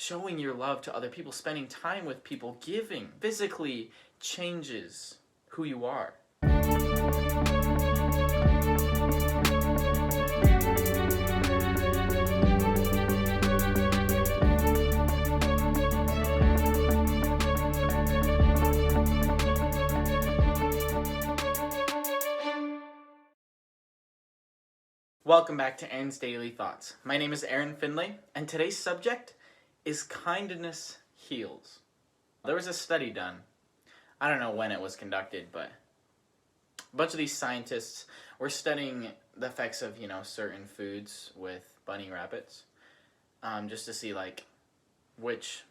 showing your love to other people, spending time with people, giving, physically changes who you are. Welcome back to Aaron's Daily Thoughts. My name is Aaron Finlay, and today's subject is kindness heals. There was a study done. I don't know when it was conducted, but a bunch of these scientists were studying the effects of, certain foods with bunny rabbits, just to see which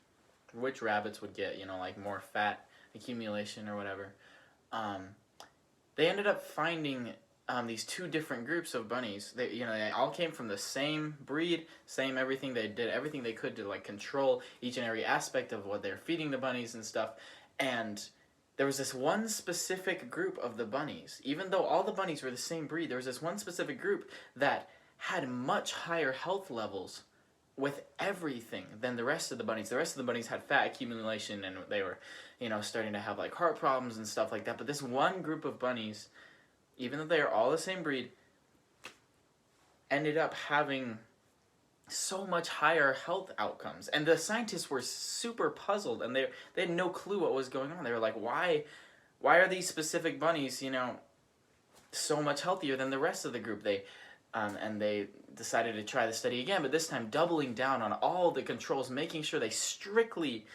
rabbits would get, more fat accumulation or whatever. They ended up finding these two different groups of bunnies. They all came from the same breed, same everything. They did everything they could to control each and every aspect of what they're feeding the bunnies and stuff. And there was this one specific group of the bunnies. Even though all the bunnies were the same breed, there was this one specific group that had much higher health levels with everything than the rest of the bunnies. The rest of the bunnies had fat accumulation, and they were, starting to have heart problems and stuff like that. But this one group of bunnies, even though they are all the same breed, ended up having so much higher health outcomes. And the scientists were super puzzled, and they had no clue what was going on. They were like, why are these specific bunnies, so much healthier than the rest of the group? And they decided to try the study again, but this time doubling down on all the controls, making sure they strictly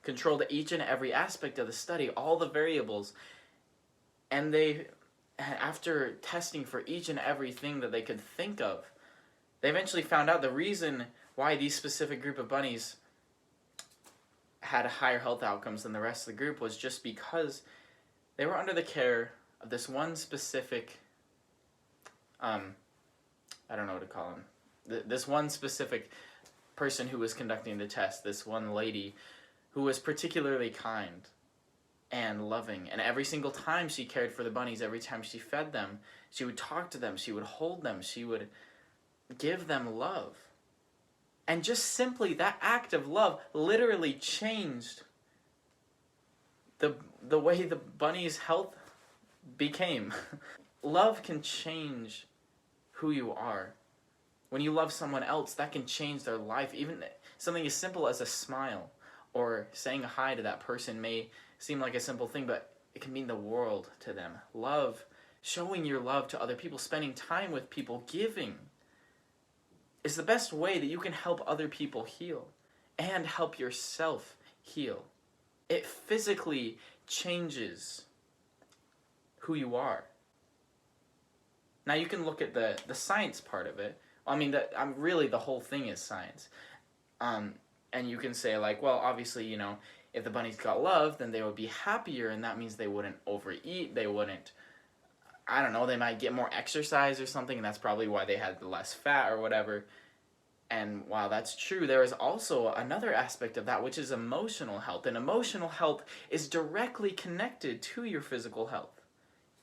controlled each and every aspect of the study, all the variables. And they, after testing for each and everything that they could think of, they eventually found out the reason why these specific group of bunnies had higher health outcomes than the rest of the group was just because they were under the care of this one specific, I don't know what to call him, this one specific person who was conducting the test, this one lady who was particularly kind and loving. And every single time she cared for the bunnies, every time she fed them, she would talk to them, she would hold them, she would give them love. And just simply that act of love literally changed the way the bunny's health became. Love can change who you are. When you love someone else, that can change their life. Even something as simple as a smile or saying hi to that person may seem like a simple thing, but it can mean the world to them. Love, showing your love to other people, spending time with people, giving, is the best way that you can help other people heal and help yourself heal. It physically changes who you are. Now you can look at the science part of it. I mean, really the whole thing is science. And you can say well, obviously, if the bunnies got love, then they would be happier, and that means they wouldn't overeat, they wouldn't, I don't know, they might get more exercise or something, and that's probably why they had less fat or whatever. And while that's true, there is also another aspect of that, which is emotional health. And emotional health is directly connected to your physical health.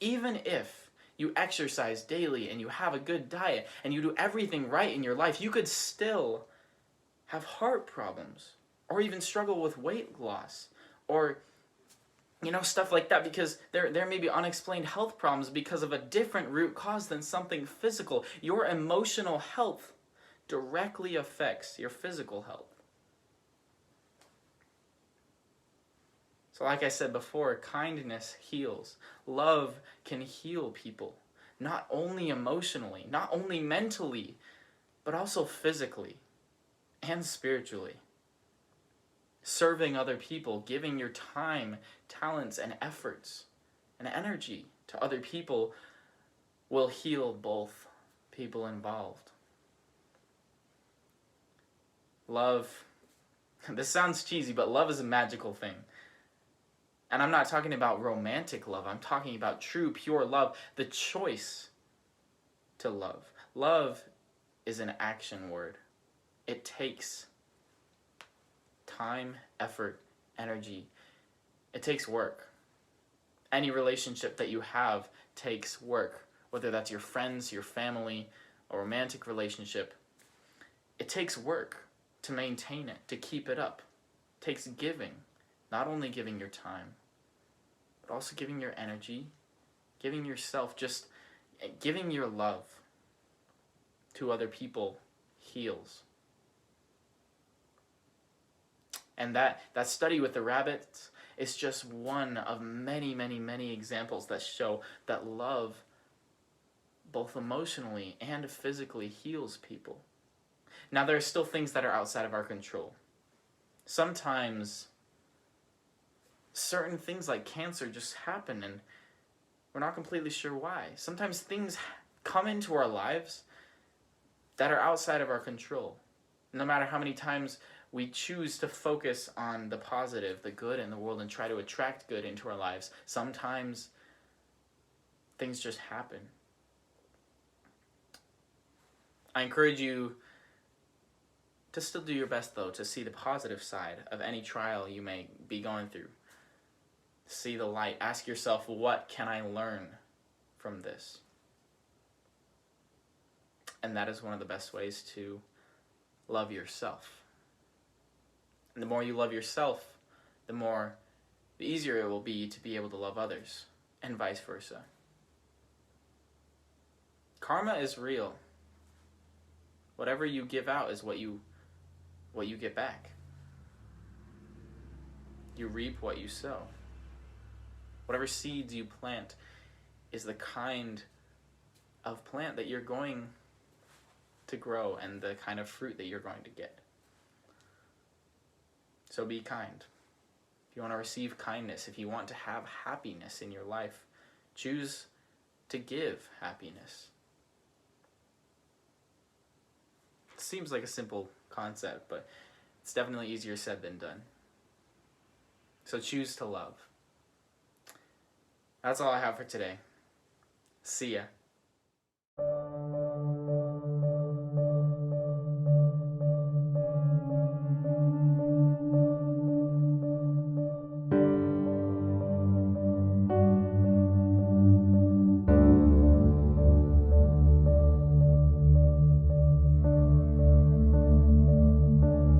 Even if you exercise daily and you have a good diet and you do everything right in your life, you could still have heart problems or even struggle with weight loss or stuff like that, because there may be unexplained health problems because of a different root cause than something physical. Your emotional health directly affects your physical health. So like I said before, kindness heals. Love can heal people, not only emotionally, not only mentally, but also physically and spiritually. Serving other people, giving your time, talents, and efforts and energy to other people will heal both people involved. Love, this sounds cheesy, but love is a magical thing. And I'm not talking about romantic love. I'm talking about true, pure love, the choice to love. Love is an action word. It takes time, effort, energy. It takes work. Any relationship that you have takes work, whether that's your friends, your family, a romantic relationship. It takes work. to maintain it, to keep it up. It takes giving. Not only giving your time, but also giving your energy, giving yourself, just giving your love to other people heals. And that study with the rabbits is just one of many, many, many examples that show that love, both emotionally and physically, heals people. Now, there are still things that are outside of our control. Sometimes certain things like cancer just happen and we're not completely sure why. Sometimes things come into our lives that are outside of our control. No matter how many times we choose to focus on the positive, the good in the world, and try to attract good into our lives, sometimes things just happen. I encourage you to still do your best, though, to see the positive side of any trial you may be going through. See the light. Ask yourself, what can I learn from this? And that is one of the best ways to love yourself. And the more you love yourself, the easier it will be to be able to love others, and vice versa. Karma is real. Whatever you give out is what you get back. You reap what you sow. Whatever seeds you plant is the kind of plant that you're going to grow and the kind of fruit that you're going to get. So be kind. If you want to receive kindness, if you want to have happiness in your life, choose to give happiness. It seems like a simple concept, but it's definitely easier said than done. So choose to love. That's all I have for today. See ya.